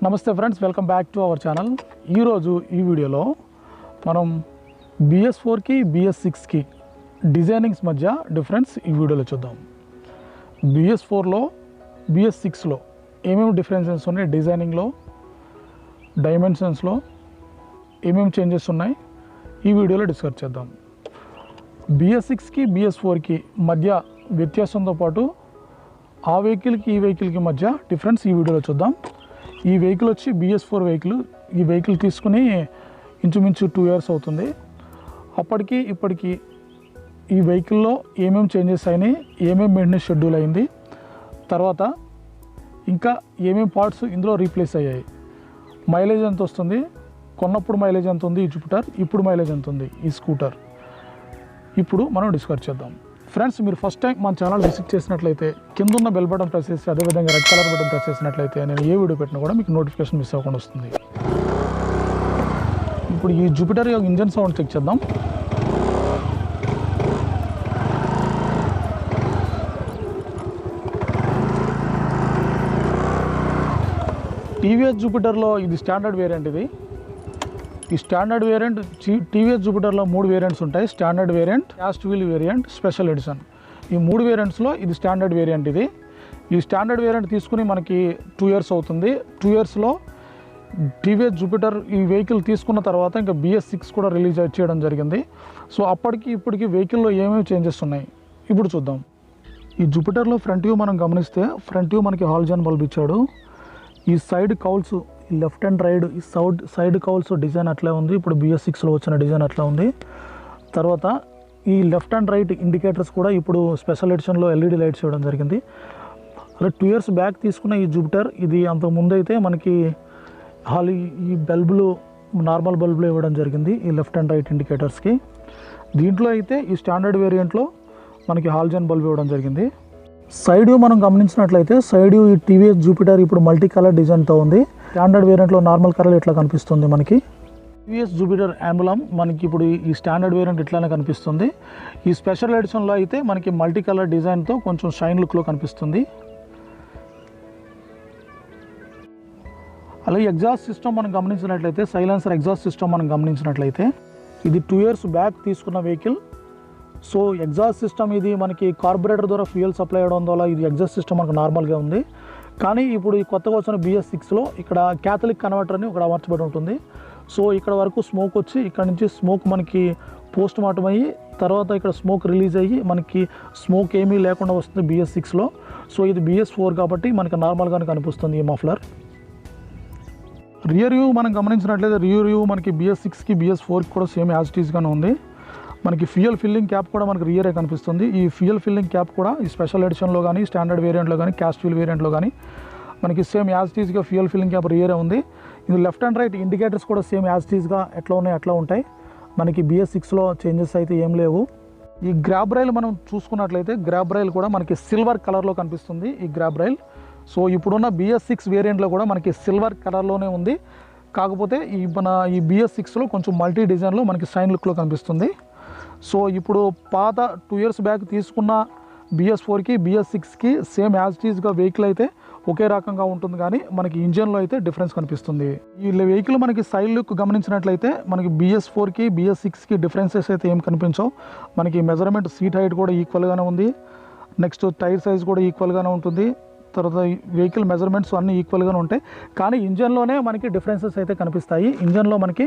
నమస్తే friends, welcome back to our channel. ఈరోజు ఈ వీడియోలో మనం BS4కి BS6కి డిజైనింగ్స్ మధ్య డిఫరెన్స్ ఈ వీడియోలో చూద్దాం. BS4లో BS6లో ఏమేమి డిఫరెన్సెస్ ఉన్నాయి, డిజైనింగ్లో, డైమెన్షన్స్లో ఏమేమి చేంజెస్ ఉన్నాయి ఈ వీడియోలో డిస్కస్ చేద్దాం. BS6కి BS4కి మధ్య వ్యత్యాసంతో పాటు ఆ వెహికల్కి ఈ వెహికల్కి మధ్య డిఫరెన్స్ ఈ వీడియోలో చూద్దాం. ఈ వెహికల్ వచ్చి BS4 వెహికల్. ఈ వెహికల్ తీసుకుని ఇంచుమించు 2 years అవుతుంది. అప్పటికి ఇప్పటికి ఈ వెహికల్లో ఏమేమి చేంజెస్ అయినాయి, ఏమేమి మెయింటెనెన్స్ షెడ్యూల్ అయింది, తర్వాత ఇంకా ఏమేమి పార్ట్స్ ఇందులో రీప్లేస్ అయ్యాయి, మైలేజ్ ఎంత వస్తుంది, కొన్నప్పుడు మైలేజ్ ఎంత ఉంది ఈ జూపిటర్, ఇప్పుడు మైలేజ్ ఎంత ఉంది ఈ స్కూటర్, ఇప్పుడు మనం డిస్కస్ చేద్దాం. ఫ్రెండ్స్, మీరు ఫస్ట్ టైం మన ఛానల్ విజిట్ చేసినట్లయితే కింద ఉన్న బెల్ బటన్ ప్రెస్ చేసి అదేవిధంగా రెడ్ కలర్ బటన్ ప్రెస్ చేసినట్లయితే నేను ఏ వీడియో పెట్టినా కూడా మీకు నోటిఫికేషన్ మిస్ అవ్వకుండా వస్తుంది. ఇప్పుడు ఈ జూపిటర్ యొక్క ఇంజన్ సౌండ్ చెక్ చేద్దాం. టీవీఎస్ జూపిటర్లో ఇది స్టాండర్డ్ వేరియంట్. ఈ స్టాండర్డ్ వేరియంట్ టీవీఎస్ జూపిటర్లో 3 వేరియంట్స్ ఉంటాయి. Standard variant, cast wheel variant, special edition. ఈ 3 వేరియంట్స్లో ఇది స్టాండర్డ్ వేరియంట్. ఈ స్టాండర్డ్ వేరియంట్ తీసుకుని మనకి 2 years అవుతుంది. 2 yearsలో టీవీఎస్ జూపిటర్ ఈ వెహికల్ తీసుకున్న తర్వాత ఇంకా BS6 కూడా రిలీజ్ చేయడం జరిగింది. సో అప్పటికి ఇప్పటికి వెహికల్లో ఏమేమి చేంజెస్ ఉన్నాయి ఇప్పుడు చూద్దాం. ఈ జూపిటర్లో ఫ్రంట్ వ్యూ మనం గమనిస్తే, ఫ్రంట్ వ్యూ మనకి హాల్జన్ బల్బ్ ఇచ్చాడు. ఈ సైడ్ కౌల్స్, ఈ లెఫ్ట్ అండ్ రైట్ ఈ సైడ్ కౌల్స్ డిజైన్ అట్లా ఉంది. ఇప్పుడు BS6లో వచ్చిన డిజైన్ అట్లా ఉంది. తర్వాత ఈ లెఫ్ట్ అండ్ రైట్ ఇండికేటర్స్ కూడా ఇప్పుడు స్పెషల్ ఎడిషన్లో LED లైట్స్ ఇవ్వడం జరిగింది. అలా 2 years బ్యాక్ తీసుకున్న ఈ జూపిటర్ ఇది అంతకుముందు అయితే మనకి ఈ బల్బులు నార్మల్ బల్బులు ఇవ్వడం జరిగింది ఈ లెఫ్ట్ అండ్ రైట్ ఇండికేటర్స్కి. దీంట్లో అయితే ఈ స్టాండర్డ్ వేరియంట్లో మనకి హాల్జన్ బల్బ్ ఇవ్వడం జరిగింది. సైడ్ వ్యూ మనం గమనించినట్లయితే, సైడ్ వ్యూ ఈ టీవీఎస్ జూపిటర్ ఇప్పుడు మల్టీ కలర్ డిజైన్తో ఉంది. స్టాండర్డ్ వేరియంట్లో నార్మల్ కలర్ ఇట్లా కనిపిస్తుంది మనకి. టీవీఎస్ జూపిటర్ అంబులం మనకి ఇప్పుడు ఈ స్టాండర్డ్ వేరియంట్ ఇట్లానే కనిపిస్తుంది. ఈ స్పెషల్ ఎడిషన్లో అయితే మనకి మల్టీ కలర్ డిజైన్తో కొంచెం షైన్ లుక్లో కనిపిస్తుంది. అలాగే ఎగ్జాస్ట్ సిస్టమ్ మనం గమనించినట్లయితే, సైలెన్సర్ ఎగ్జాస్ట్ సిస్టమ్ మనం గమనించినట్లయితే ఇది 2 years బ్యాక్ తీసుకున్న వెహికల్. సో ఎగ్జాస్ట్ సిస్టమ్ ఇది మనకి కార్బొరేటర్ ద్వారా ఫ్యూయల్ సప్లై అవ్వడం వల్ల ఇది ఎగ్జాస్ట్ సిస్టమ్ మనకు నార్మల్గా ఉంది. కానీ ఇప్పుడు ఈ కొత్తగా వచ్చిన BS6లో ఇక్కడ క్యాథలిక్ కన్వర్టర్ అని ఒకటి అమర్చబడి ఉంటుంది. సో ఇక్కడ వరకు స్మోక్ వచ్చి ఇక్కడ నుంచి స్మోక్ మనకి పోస్ట్ మార్టం అయ్యి తర్వాత ఇక్కడ స్మోక్ రిలీజ్ అయ్యి మనకి స్మోక్ ఏమీ లేకుండా వస్తుంది BS6లో. సో ఇది BS4 కాబట్టి మనకి నార్మల్గానే కనిపిస్తుంది ఈ మఫ్లర్. రియర్ వ్యూ మనం గమనించినట్లయితే, రియర్ వ్యూ మనకి BS6కి BS4కి కూడా సేమ్ యాజ్ ఇట్ ఈస్గానే ఉంది. మనకి ఫ్యూయల్ ఫిల్లింగ్ క్యాప్ కూడా మనకి రియరే కనిపిస్తుంది. ఈ ఫ్యూయల్ ఫిల్లింగ్ క్యాప్ కూడా ఈ స్పెషల్ ఎడిషన్లో కానీ, స్టాండర్డ్ వేరియంట్లో కానీ, క్యాస్ట్ వీల్ వేరియంట్లో కానీ మనకి సేమ్ యాజ్ ఇట్ ఈస్గా ఫ్యూయల్ ఫిల్లింగ్ క్యాప్ రియరే ఉంది. ఇది లెఫ్ట్ అండ్ రైట్ ఇండికేటర్స్ కూడా సేమ్ యాజ్ ఇట్ ఈస్గా ఎట్లా ఉన్నాయి అట్లా ఉంటాయి. మనకి BS6లో చేంజెస్ అయితే ఏం లేవు. ఈ గ్రాబ్ రైల్ మనం చూసుకున్నట్లయితే, గ్రాబ్ రైల్ కూడా మనకి సిల్వర్ కలర్లో కనిపిస్తుంది ఈ గ్రాబ్ రైల్. సో ఇప్పుడున్న BS6 వేరియంట్లో కూడా మనకి సిల్వర్ కలర్లోనే ఉంది. కాకపోతే ఈ BS6లో కొంచెం మల్టీ డిజైన్లో మనకి షైన్ లుక్లో కనిపిస్తుంది. సో ఇప్పుడు పాత 2 years బ్యాక్ తీసుకున్న BS4కి BS6కి సేమ్ యాజ్ ఇట్ ఈస్గా వెహికల్ అయితే ఒకే రకంగా ఉంటుంది, కానీ మనకి ఇంజన్లో అయితే డిఫరెన్స్ కనిపిస్తుంది. ఈ వెహికల్ మనకి సైడ్ లుక్ గమనించినట్లయితే మనకి BS4కి BS6కి డిఫరెన్సెస్ అయితే ఏం కనిపించవు. మనకి మెజర్మెంట్ సీట్ హైట్ కూడా ఈక్వల్గానే ఉంది. నెక్స్ట్ టైర్ సైజ్ కూడా ఈక్వల్గానే ఉంటుంది. తర్వాత వెహికల్ మెజర్మెంట్స్ అన్నీ ఈక్వల్గానే ఉంటాయి. కానీ ఇంజన్లోనే మనకి డిఫరెన్సెస్ అయితే కనిపిస్తాయి. ఇంజన్లో మనకి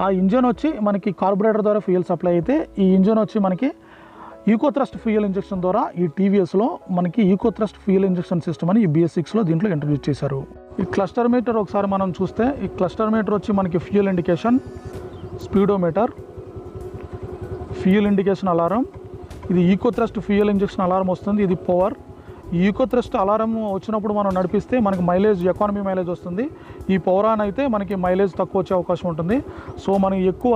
ఆ ఇంజన్ వచ్చి మనకి కార్బొరేటర్ ద్వారా ఫ్యూయల్ సప్లై అయితే, ఈ ఇంజన్ వచ్చి మనకి ఈకో థ్రస్ట్ ఫ్యూయల్ ఇంజెక్షన్ ద్వారా ఈ టీవీఎస్లో మనకి eco thrust fuel injection system అని ఈ BS6లో దీంట్లో ఇంట్రడ్యూస్ చేశారు. ఈ క్లస్టర్ మీటర్ ఒకసారి మనం చూస్తే, ఈ క్లస్టర్ మీటర్ వచ్చి మనకి fuel indication, speedometer, fuel indication alarm, ఇది eco thrust fuel injection alarm వస్తుంది. ఇది పవర్. ఈ ఈకో థ్రస్ట్ అలారం వచ్చినప్పుడు మనం నడిపిస్తే మనకి మైలేజ్, ఎకానమీ మైలేజ్ వస్తుంది. ఈ పవర్ ఆన్ అయితే మనకి మైలేజ్ తక్కువ వచ్చే అవకాశం ఉంటుంది. సో మనకి ఎక్కువ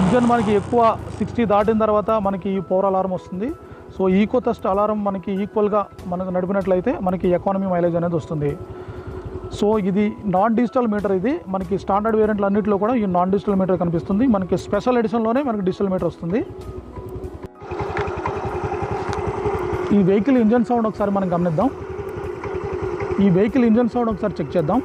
ఇంజన్ మనకి ఎక్కువ 60 దాటిన తర్వాత మనకి ఈ పవర్ అలారం వస్తుంది. సో ఈకో థ్రస్ట్ అలారం మనకి ఈక్వల్గా మనకు నడిపినట్లయితే మనకి ఎకానమీ మైలేజ్ అనేది వస్తుంది. సో ఇది నాన్ డిజిటల్ మీటర్. ఇది మనకి స్టాండర్డ్ వేరియంట్లు అన్నింటిలో కూడా ఈ నాన్ డిజిటల్ మీటర్ కనిపిస్తుంది. మనకి స్పెషల్ ఎడిషన్లోనే మనకి డిజిటల్ మీటర్ వస్తుంది. ఈ వెహికల్ ఇంజన్ సౌండ్ ఒకసారి మనం గమనిద్దాం. ఈ వెహికల్ ఇంజన్ సౌండ్ ఒకసారి చెక్ చేద్దాం.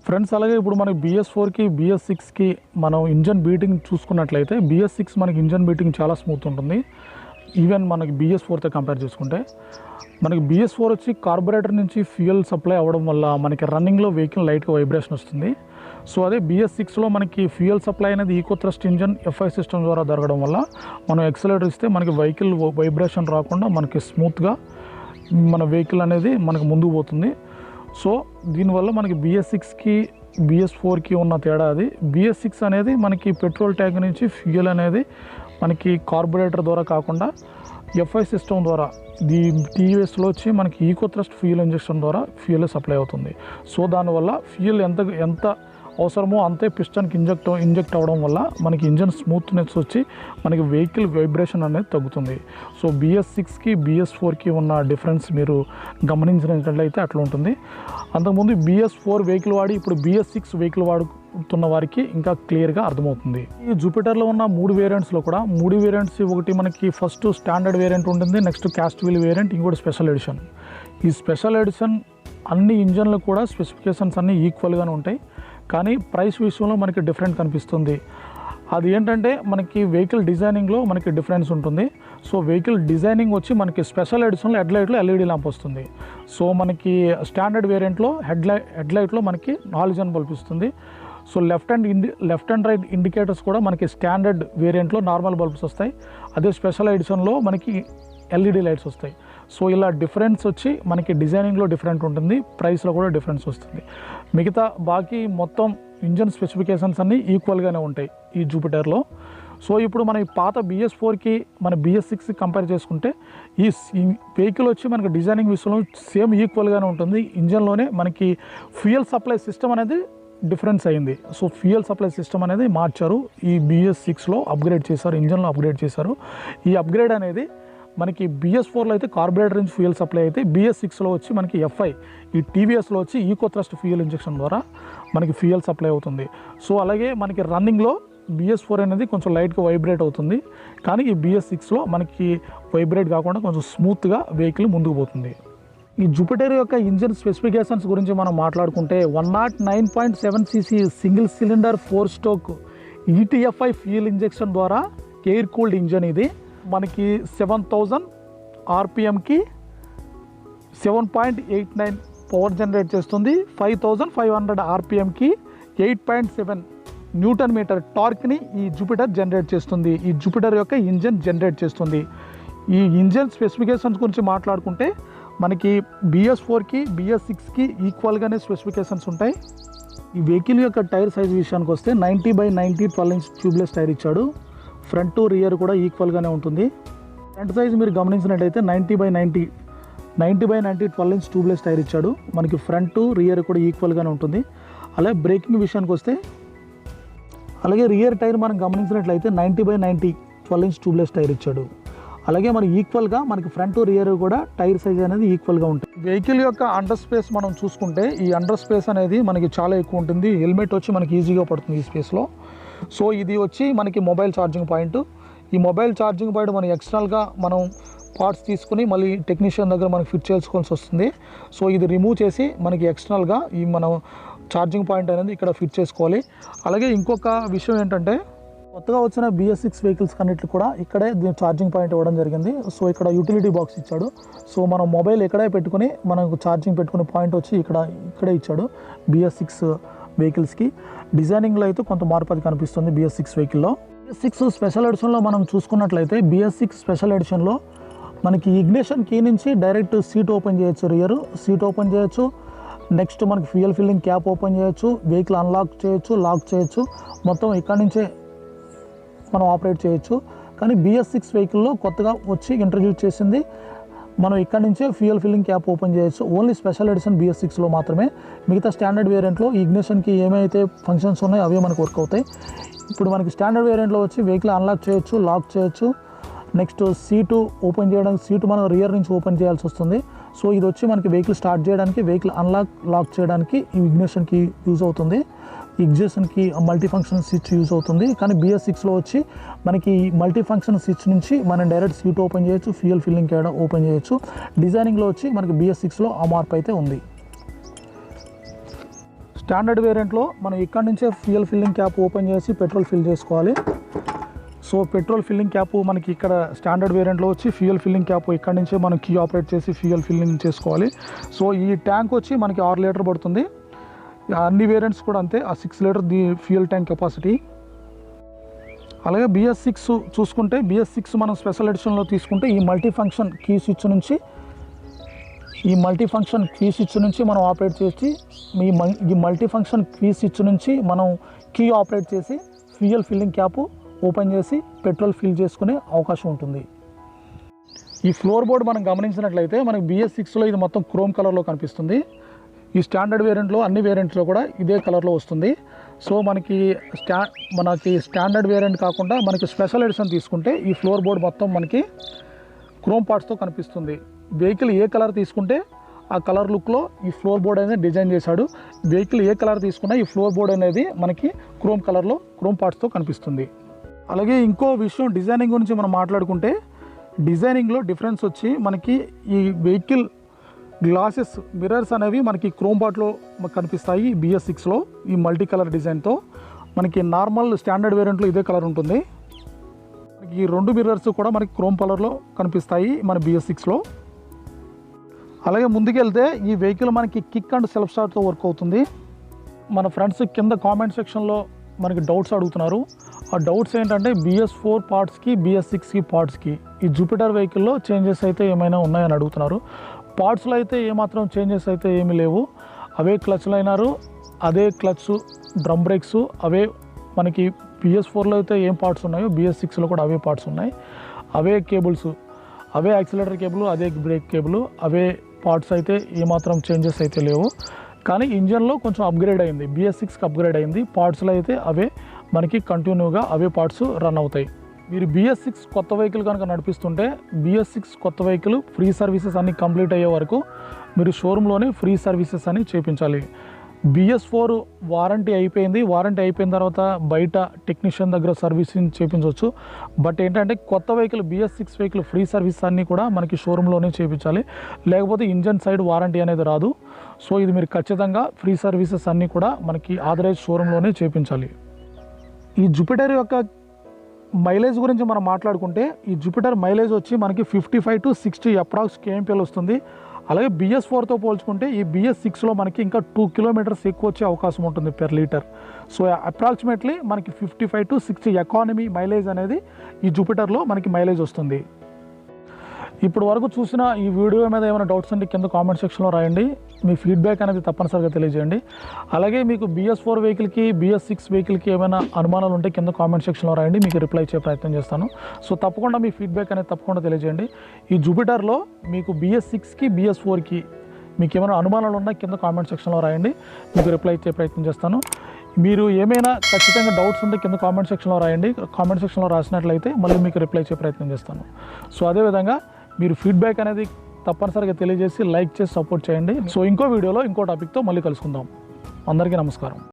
ఫ్రెండ్స్, అలాగే ఇప్పుడు మనకి BS4కి BS6కి మనం ఇంజన్ బీటింగ్ చూసుకున్నట్లయితే BS6 మనకి ఇంజన్ బీటింగ్ చాలా స్మూత్ ఉంటుంది. ఈవెన్ మనకి BS4తో కంపేర్ చేసుకుంటే మనకి BS4 వచ్చి కార్బొరేటర్ నుంచి ఫ్యూయల్ సప్లై అవ్వడం వల్ల మనకి రన్నింగ్లో వెహికల్ లైట్గా వైబ్రేషన్ వస్తుంది. సో అదే BS6లో మనకి ఫ్యూయల్ సప్లై అనేది eco thrust engine FI system ద్వారా జరగడం వల్ల మనం ఎక్సలేటర్ ఇస్తే మనకి వెహికల్ వైబ్రేషన్ రాకుండా మనకి స్మూత్గా మన వెహికల్ అనేది మనకు ముందుకు పోతుంది. సో దీనివల్ల మనకి BS6కి BS4కి ఉన్న తేడా అది. BS6 అనేది మనకి పెట్రోల్ ట్యాంక్ నుంచి ఫ్యూయల్ అనేది మనకి కార్బొరేటర్ ద్వారా కాకుండా FI సిస్టమ్ ద్వారా TVSలో వచ్చి మనకి ఈకో థ్రస్ట్ ఫ్యూయల్ ఇంజెక్షన్ ద్వారా ఫ్యూయల్ సప్లై అవుతుంది. సో దానివల్ల ఫ్యూయల్ ఎంత అవసరమో అంతే పిస్టన్కి ఇంజెక్ట్ అవ్వడం వల్ల మనకి ఇంజన్ స్మూత్నెస్ వచ్చి మనకి వెహికల్ వైబ్రేషన్ అనేది తగ్గుతుంది. సో BS6కి BS4కి ఉన్న డిఫరెన్స్ మీరు గమనించినట్లయితే అట్లా ఉంటుంది. అంతకుముందు BS4 వెహికల్ వాడి ఇప్పుడు BS6 వెహికల్ వాడుతున్న వారికి ఇంకా క్లియర్గా అర్థమవుతుంది. ఈ జూపిటర్లో ఉన్న 3 వేరియంట్స్లో కూడా 3 వేరియంట్స్ ఒకటి మనకి ఫస్ట్ స్టాండర్డ్ వేరియంట్ ఉంటుంది, నెక్స్ట్ క్యాస్ట్ వీల్ వేరియంట్, ఇంకోటి స్పెషల్ ఎడిషన్. ఈ స్పెషల్ ఎడిషన్ అన్ని ఇంజన్లు కూడా స్పెసిఫికేషన్స్ అన్నీ ఈక్వల్గానే ఉంటాయి, కానీ ప్రైస్ విషయంలో మనకి డిఫరెంట్ కనిపిస్తుంది. అది ఏంటంటే మనకి వెహికల్ డిజైనింగ్లో మనకి డిఫరెన్స్ ఉంటుంది. సో వెహికల్ డిజైనింగ్ వచ్చి మనకి స్పెషల్ ఎడిషన్లో హెడ్లైట్లో LED ల్యాంప్ వస్తుంది. సో మనకి స్టాండర్డ్ వేరియంట్లో హెడ్లైట్లో మనకి హాలోజన్ బల్బ్ ఇస్తుంది. So left and right indicators కూడా మనకి స్టాండర్డ్ వేరియంట్లో నార్మల్ బల్బ్స్ వస్తాయి. అదే స్పెషల్ ఎడిషన్లో మనకి LED లైట్స్ వస్తాయి. సో ఇలా డిఫరెన్స్ వచ్చి మనకి డిజైనింగ్లో డిఫరెంట్ ఉంటుంది, ప్రైస్లో కూడా డిఫరెన్స్ వస్తుంది. మిగతా బాకీ మొత్తం ఇంజన్ స్పెసిఫికేషన్స్ అన్నీ ఈక్వల్గానే ఉంటాయి ఈ జూపిటర్లో. సో ఇప్పుడు మన పాత BS4కి మన BS6కి కంపేర్ చేసుకుంటే ఈ వెహికల్ వచ్చి మనకి డిజైనింగ్ విషయంలో సేమ్ ఈక్వల్గానే ఉంటుంది. ఇంజన్లోనే మనకి ఫ్యూయల్ సప్లై సిస్టమ్ అనేది డిఫరెన్స్ అయింది. సో ఫ్యూయల్ సప్లై సిస్టమ్ అనేది మార్చారు, ఈ BS6లో అప్గ్రేడ్ చేశారు, ఇంజన్లో అప్గ్రేడ్ చేశారు. ఈ అప్గ్రేడ్ అనేది మనకి BS4లో అయితే కార్బొరేటర్ నుంచి ఫ్యూయల్ సప్లై అయితే BS6లో వచ్చి మనకి FI ఈ TVSలో వచ్చి ఈకో థ్రస్ట్ ఫ్యూయల్ ఇంజెక్షన్ ద్వారా మనకి ఫ్యూయల్ సప్లై అవుతుంది. సో అలాగే మనకి రన్నింగ్లో BS4 అనేది కొంచెం లైట్గా వైబ్రేట్ అవుతుంది, కానీ ఈ BS6లో మనకి వైబ్రేట్ కాకుండా కొంచెం స్మూత్గా వెహికల్ ముందుకు పోతుంది. ఈ జూపిటర్ యొక్క ఇంజన్ స్పెసిఫికేషన్స్ గురించి మనం మాట్లాడుకుంటే 109.7cc single cylinder 4 stroke ETFI fuel injection ద్వారా ఎయిర్ కూల్డ్ ఇంజన్ ఇది. మనకి 7000 RPMకి 7.89 పవర్ జనరేట్ చేస్తుంది. 5500 RPMకి 8.7 న్యూటన్ మీటర్ టార్క్ని ఈ జూపిటర్ జనరేట్ చేస్తుంది. ఈ జూపిటర్ యొక్క ఇంజన్ జనరేట్ చేస్తుంది. ఈ ఇంజన్ స్పెసిఫికేషన్స్ గురించి మాట్లాడుకుంటే మనకి BS4కి BS6కి ఈక్వల్గానే స్పెసిఫికేషన్స్ ఉంటాయి. ఈ వెహికల్ యొక్క టైర్ సైజ్ విషయానికి వస్తే 90/90 12 ఇంచ్ ట్యూబ్లెస్ టైర్ ఇచ్చాడు. ఫ్రంట్ టు రియర్ కూడా ఈక్వల్గానే ఉంటుంది. ఫ్రంట్ సైజ్ మీరు గమనించినట్టయితే 90/90 12 ఇంచ్ ట్యూబ్లెస్ టైర్ ఇచ్చాడు. మనకి ఫ్రంట్ టు రియర్ కూడా ఈక్వల్గానే ఉంటుంది. అలాగే బ్రేకింగ్ విషయానికి వస్తే అలాగే రియర్ టైర్ మనం గమనించినట్లయితే 90/90 12 ఇంచ్ ట్యూబ్లెస్ టైర్ ఇచ్చాడు. అలాగే మనకి ఈక్వల్గా మనకి ఫ్రంట్ టు రియర్ కూడా టైర్ సైజ్ అనేది ఈక్వల్గా ఉంటుంది. వెహికల్ యొక్క అండర్ స్పేస్ మనం చూసుకుంటే ఈ అండర్ స్పేస్ అనేది మనకి చాలా ఎక్కువ ఉంటుంది. హెల్మెట్ వచ్చి మనకి ఈజీగా పడుతుంది ఈ స్పేస్లో. సో ఇది వచ్చి మనకి మొబైల్ ఛార్జింగ్ పాయింట్. ఈ మొబైల్ ఛార్జింగ్ పాయింట్ మనం ఎక్స్టర్నల్గా మనం పార్ట్స్ తీసుకుని మళ్ళీ టెక్నీషియన్ దగ్గర మనకి ఫిట్ చేసుకోవాల్సి వస్తుంది. సో ఇది రిమూవ్ చేసి మనకి ఎక్స్టర్నల్గా ఈ మనం ఛార్జింగ్ పాయింట్ అనేది ఇక్కడ ఫిట్ చేసుకోవాలి. అలాగే ఇంకొక విషయం ఏంటంటే కొత్తగా వచ్చిన BS6 వెహికల్స్ అన్నిట్లు కూడా ఇక్కడే దీని ఛార్జింగ్ పాయింట్ ఇవ్వడం జరిగింది. సో ఇక్కడ యూటిలిటీ బాక్స్ ఇచ్చాడు. సో మనం మొబైల్ ఇక్కడే పెట్టుకుని మనకు ఛార్జింగ్ పెట్టుకునే పాయింట్ వచ్చి ఇక్కడే ఇచ్చాడు BS6 వెహికల్స్కి. డిజైనింగ్లో అయితే కొంత మార్పు అది కనిపిస్తుంది BS6 వెహికల్లో. BS6 స్పెషల్ ఎడిషన్లో మనం చూసుకున్నట్లయితే BS6 స్పెషల్ ఎడిషన్లో మనకి ఇగ్నిషన్ కీ నుంచి డైరెక్ట్ సీట్ ఓపెన్ చేయొచ్చు, రియర్ సీట్ ఓపెన్ చేయొచ్చు. నెక్స్ట్ మనకి ఫ్యూయల్ ఫిల్లింగ్ క్యాప్ ఓపెన్ చేయొచ్చు, వెహికల్ అన్లాక్ చేయొచ్చు, లాక్ చేయొచ్చు, మొత్తం ఇక్కడ నుంచే మనం ఆపరేట్ చేయొచ్చు. కానీ BS6 వెహికల్లో కొత్తగా వచ్చి ఇంట్రడ్యూస్ చేసింది మనం ఇక్కడ నుంచే ఫ్యూయల్ ఫిల్లింగ్ క్యాప్ ఓపెన్ చేయొచ్చు. ఓన్లీ స్పెషల్ ఎడిషన్ BS6లో మాత్రమే. మిగతా స్టాండర్డ్ వేరియంట్లో ఇగ్నిషన్కి ఏమైతే ఫంక్షన్స్ ఉన్నాయో అవే మనకు వర్క్ అవుతాయి. ఇప్పుడు మనకి స్టాండర్డ్ వేరియంట్లో వచ్చి వెహికల్ అన్లాక్ చేయొచ్చు, లాక్ చేయొచ్చు. నెక్స్ట్ సీటు ఓపెన్ చేయడానికి సీటు మనం రియర్ నుంచి ఓపెన్ చేయాల్సి వస్తుంది. సో ఇది వచ్చి మనకి వెహికల్ స్టార్ట్ చేయడానికి, వెహికల్ లాక్ చేయడానికి ఈ ఇగ్నిషన్కి యూజ్ అవుతుంది. ఇగ్నిషన్కి మల్టీ ఫంక్షన్ స్విచ్ యూజ్ అవుతుంది. కానీ BS6లో వచ్చి మనకి మల్టీ ఫంక్షన్ స్విచ్ నుంచి మనం డైరెక్ట్ సీట్ ఓపెన్ చేయొచ్చు, ఫ్యూయల్ ఫిల్లింగ్ చేయడం ఓపెన్ చేయొచ్చు. డిజైనింగ్లో వచ్చి మనకి BS6లో ఆ మార్పు అయితే ఉంది. స్టాండర్డ్ వేరియంట్లో మనం ఇక్కడ నుంచే ఫ్యూయల్ ఫిల్లింగ్ క్యాప్ ఓపెన్ చేసి పెట్రోల్ ఫిల్ చేసుకోవాలి. సో పెట్రోల్ ఫిల్లింగ్ క్యాప్ మనకి ఇక్కడ స్టాండర్డ్ వేరియంట్లో వచ్చి ఫ్యూయల్ ఫిల్లింగ్ క్యాప్ ఇక్కడ నుంచే మనం కీ ఆపరేట్ చేసి ఫ్యూయల్ ఫిల్లింగ్ చేసుకోవాలి. సో ఈ ట్యాంక్ వచ్చి మనకి 6 లీటర్ పడుతుంది. అన్ని వేరియంట్స్ కూడా అంతే, ఆ 6 litre the fuel tank capacity. అలాగే BS6 చూసుకుంటే BS6 మనం స్పెషల్ ఎడిషన్లో తీసుకుంటే ఈ మల్టీ ఫంక్షన్ కీ స్విచ్ నుంచి మనం ఆపరేట్ చేసి ఈ మల్టీ ఫంక్షన్ కీ స్విచ్ నుంచి మనం కీ ఆపరేట్ చేసి ఫ్యూయల్ ఫిల్లింగ్ క్యాప్ ఓపెన్ చేసి పెట్రోల్ ఫిల్ చేసుకునే అవకాశం ఉంటుంది. ఈ ఫ్లోర్ బోర్డ్ మనం గమనించినట్లయితే మనకి BS6లో ఇది మొత్తం క్రోమ్ కలర్లో కనిపిస్తుంది. ఈ స్టాండర్డ్ వేరియంట్లో అన్ని వేరియంట్స్లో కూడా ఇదే కలర్లో వస్తుంది. సో మనకి స్టాండర్డ్ వేరియంట్ కాకుండా మనకి స్పెషల్ ఎడిషన్ తీసుకుంటే ఈ ఫ్లోర్ బోర్డ్ మొత్తం మనకి క్రోమ్ పార్ట్స్తో కనిపిస్తుంది. వెహికల్ ఏ కలర్ తీసుకుంటే ఆ కలర్ లుక్లో ఈ ఫ్లోర్ బోర్డ్ అనేది డిజైన్ చేశాడు. వెహికల్ ఏ కలర్ తీసుకున్నా ఈ ఫ్లోర్ బోర్డ్ అనేది మనకి క్రోమ్ కలర్లో క్రోమ్ పార్ట్స్తో కనిపిస్తుంది. అలాగే ఇంకో విషయం డిజైనింగ్ గురించి మనం మాట్లాడుకుంటే డిజైనింగ్లో డిఫరెన్స్ వచ్చి మనకి ఈ వెహికల్ గ్లాసెస్ మిర్రర్స్ అనేవి మనకి క్రోమ్ పార్ట్లో కనిపిస్తాయి. BS6లో ఈ మల్టీ కలర్ డిజైన్తో మనకి నార్మల్ స్టాండర్డ్ వేరియంట్లో ఇదే కలర్ ఉంటుంది. ఈ 2 మిర్రర్స్ కూడా మనకి క్రోమ్ కలర్లో కనిపిస్తాయి మన BS6లో. అలాగే ముందుకెళ్తే ఈ వెహికల్ మనకి కిక్ అండ్ సెల్ఫ్ స్టార్ట్తో వర్క్ అవుతుంది. మన ఫ్రెండ్స్ కింద కామెంట్ సెక్షన్లో మనకి డౌట్స్ అడుగుతున్నారు. ఆ డౌట్స్ ఏంటంటే BS4 పార్ట్స్కి BS6 పార్ట్స్కి ఈ జూపిటర్ వెహికల్లో చేంజెస్ అయితే ఏమైనా ఉన్నాయని అడుగుతున్నారు. పార్ట్స్లో అయితే ఏమాత్రం చేంజెస్ అయితే ఏమీ లేవు. అవే క్లచ్ లైనరు, అదే క్లచ్, డ్రమ్ బ్రేక్స్ అవే మనకి BS4లో అయితే ఏం పార్ట్స్ ఉన్నాయో BS6లో కూడా అవే పార్ట్స్ ఉన్నాయి. అవే కేబుల్స్, అవే యాక్సిలరేటర్ కేబుల్, అదే బ్రేక్ కేబుల్, అవే పార్ట్స్ అయితే ఏమాత్రం చేంజెస్ అయితే లేవు. కానీ ఇంజన్లో కొంచెం అప్గ్రేడ్ అయింది, BS6కి అప్గ్రేడ్ అయింది. పార్ట్స్లో అయితే అవే మనకి కంటిన్యూగా అవే పార్ట్స్ రన్ అవుతాయి. మీరు BS6 కొత్త వెహికల్ కనుక నడిపిస్తుంటే BS6 కొత్త వెహికల్ ఫ్రీ సర్వీసెస్ అన్నీ కంప్లీట్ అయ్యే వరకు మీరు షోరూంలోనే ఫ్రీ సర్వీసెస్ అని చేయించాలి. BS4 వారంటీ అయిపోయింది. వారంటీ అయిపోయిన తర్వాత బయట టెక్నీషియన్ దగ్గర సర్వీసింగ్ చేయించవచ్చు. బట్ ఏంటంటే కొత్త vehicle BS6 vehicle free service అన్నీ కూడా మనకి షోరూంలోనే చేయించాలి. లేకపోతే ఇంజన్ సైడ్ వారంటీ అనేది రాదు. సో ఇది మీరు ఖచ్చితంగా ఫ్రీ సర్వీసెస్ అన్నీ కూడా మనకి ఆథరైజ్ షోరూంలోనే చేయించాలి. ఈ జూపిటర్ యొక్క మైలేజ్ గురించి మనం మాట్లాడుకుంటే ఈ జూపిటర్ మైలేజ్ వచ్చి మనకి 55 to 60 అప్రాక్స్ KMPL వస్తుంది. అలాగే BS4తో పోల్చుకుంటే ఈ BS6లో మనకి ఇంకా 2 కిలోమీటర్స్ ఎక్కువ వచ్చే అవకాశం ఉంటుంది పెర్ లీటర్. సో అప్రాక్సిమేట్లీ మనకి 55 to 60 ఎకానమీ మైలేజ్ అనేది ఈ జూపిటర్లో మనకి మైలేజ్ వస్తుంది. ఇప్పుడు వరకు చూసిన ఈ వీడియో మీద ఏమైనా డౌట్స్ ఉంటే కింద కామెంట్ సెక్షన్లో రాయండి. మీ ఫీడ్బ్యాక్ అనేది తప్పనిసరిగా తెలియజేయండి. అలాగే మీకు BS4 వెహికల్కి BS6 వెహికల్కి ఏమైనా అనుమానాలు ఉంటే కింద కామెంట్ సెక్షన్లో రాయండి, మీకు రిప్లై ఇచ్చే ప్రయత్నం చేస్తాను. సో తప్పకుండా మీ ఫీడ్బ్యాక్ అనేది తప్పకుండా తెలియజేయండి. ఈ జూపిటర్లో మీకు BS6కి BS4కి మీకు ఏమైనా అనుమానాలు ఉన్నా కింద కామెంట్ సెక్షన్లో రాయండి, మీకు రిప్లై ఇచ్చే ప్రయత్నం చేస్తాను. మీరు ఏమైనా ఖచ్చితంగా డౌట్స్ ఉంటే కింద కామెంట్ సెక్షన్లో రాయండి. కామెంట్ సెక్షన్లో రాసినట్లయితే మళ్ళీ మీకు రిప్లై ఇచ్చే ప్రయత్నం చేస్తాను. సో అదేవిధంగా మీరు ఫీడ్బ్యాక్ అనేది తప్పనిసరిగా తెలియజేసి లైక్ చేసి సపోర్ట్ చేయండి. సో ఇంకో వీడియోలో ఇంకో టాపిక్తో మళ్ళీ కలుసుకుందాం. అందరికీ నమస్కారం.